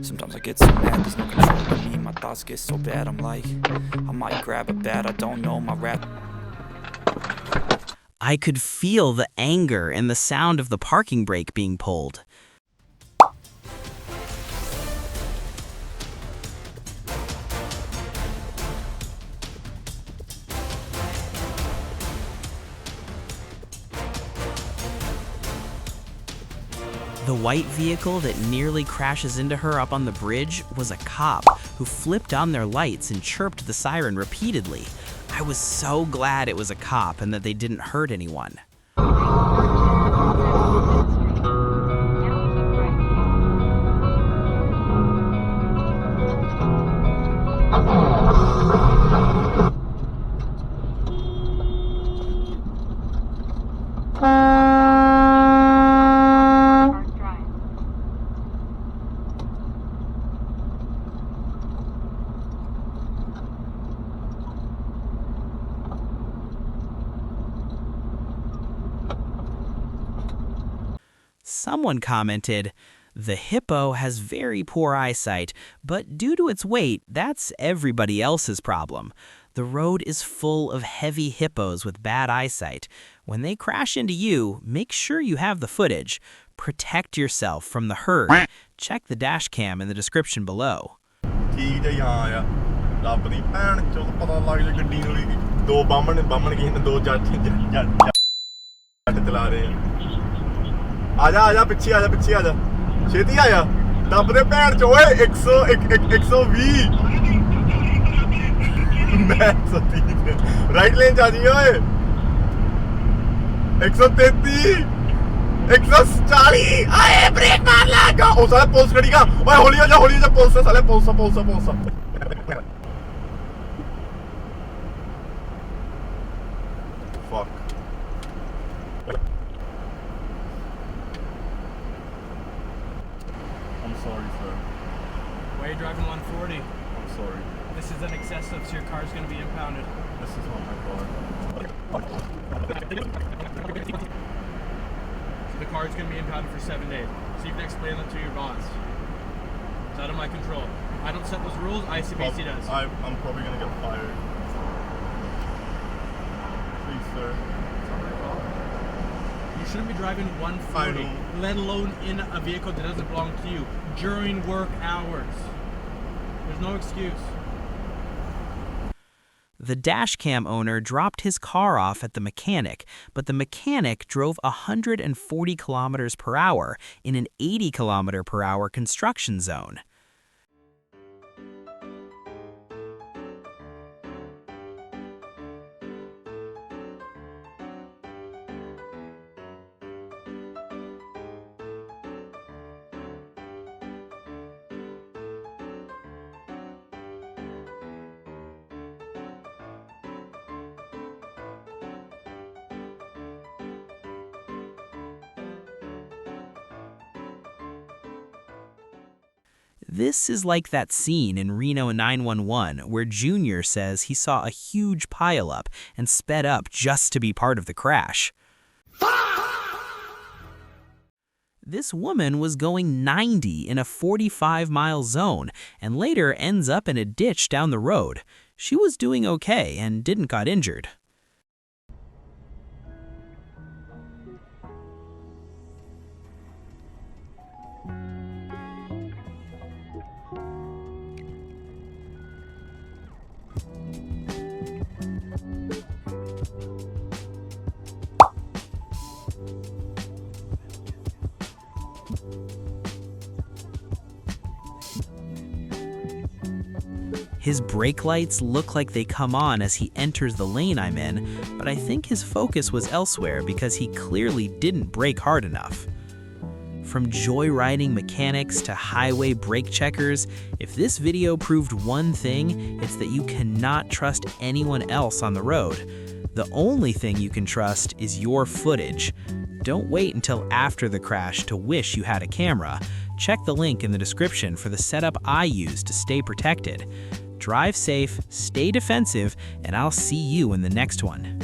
Sometimes I get so mad, there's no controlling me. My thoughts get so bad, I'm like, I might grab a bat, I don't know my rap. I could feel the anger and the sound of the parking brake being pulled. The white vehicle that nearly crashes into her up on the bridge was a cop who flipped on their lights and chirped the siren repeatedly. I was so glad it was a cop and that they didn't hurt anyone. Someone commented, "The hippo has very poor eyesight, but due to its weight, that's everybody else's problem. The road is full of heavy hippos with bad eyesight. When they crash into you, make sure you have the footage. Protect yourself from the herd. Check the dash cam in the description below." ਠੀਕ ਹੈ ਹਾਂ ਆ ਰੱਬ ਦੀ ਭੈਣ ਚੋਂ ਪਤਾ ਲੱਗ ਜਾ ਗੱਡੀ ਨੂੰ ਵੀ ਦੋ ਬਾਹਮਣ ਕਿਸੇ ਨੇ ਦੋ ਜੱਟ ਚਲਾ ਰਹੇ ਆ ਜਾ ਪਿੱਛੇ ਆ ਜਾ ਛੇਤੀ ਆ ਜਾ ਦੱਬ ਦੇ ਭੈਣ ਚੋਂ ਓਏ 120 ਮੈਂ 130 ਰਾਈਟ ਲੇਨ ਜਾ ਜੀ ਓਏ 133 140 ਆਏ ਬ੍ਰੇਕ ਮਾਰ ਲਾ ਗਾ ਉਹ ਸਾਲੇ ਪੁਲਿਸ ਖੜੀ ਗਾ ਓਏ ਹੌਲੀ ਹੋ ਜਾ ਪੁਲਿਸ ਸਾਲੇ police fuck I'm sorry sir Why are you driving 140? I'm sorry This is an excessive, so your car's going to be impounded. this is not my car So the car's going to be impounded for 7 days. So you can explain that to your boss. It's out of my control. I don't set those rules, ICBC does. I'm probably gonna get fired please sir You shouldn't be driving 140, let alone in a vehicle that doesn't belong to you, during work hours. There's no excuse. The dashcam owner dropped his car off at the mechanic, but the mechanic drove 140 kilometers per hour in an 80 kilometer per hour construction zone. This is like that scene in Reno 911 where Junior says he saw a huge pileup and sped up just to be part of the crash. This woman was going 90 in a 45-mile zone and later ends up in a ditch down the road. She was doing okay and didn't get injured. His brake lights look like they come on as he enters the lane I'm in, but I think his focus was elsewhere because he clearly didn't brake hard enough. From joyriding mechanics to highway brake checkers, if this video proved one thing, it's that you cannot trust anyone else on the road. The only thing you can trust is your footage. Don't wait until after the crash to wish you had a camera. Check the link in the description for the setup I use to stay protected. Drive safe, stay defensive, and I'll see you in the next one.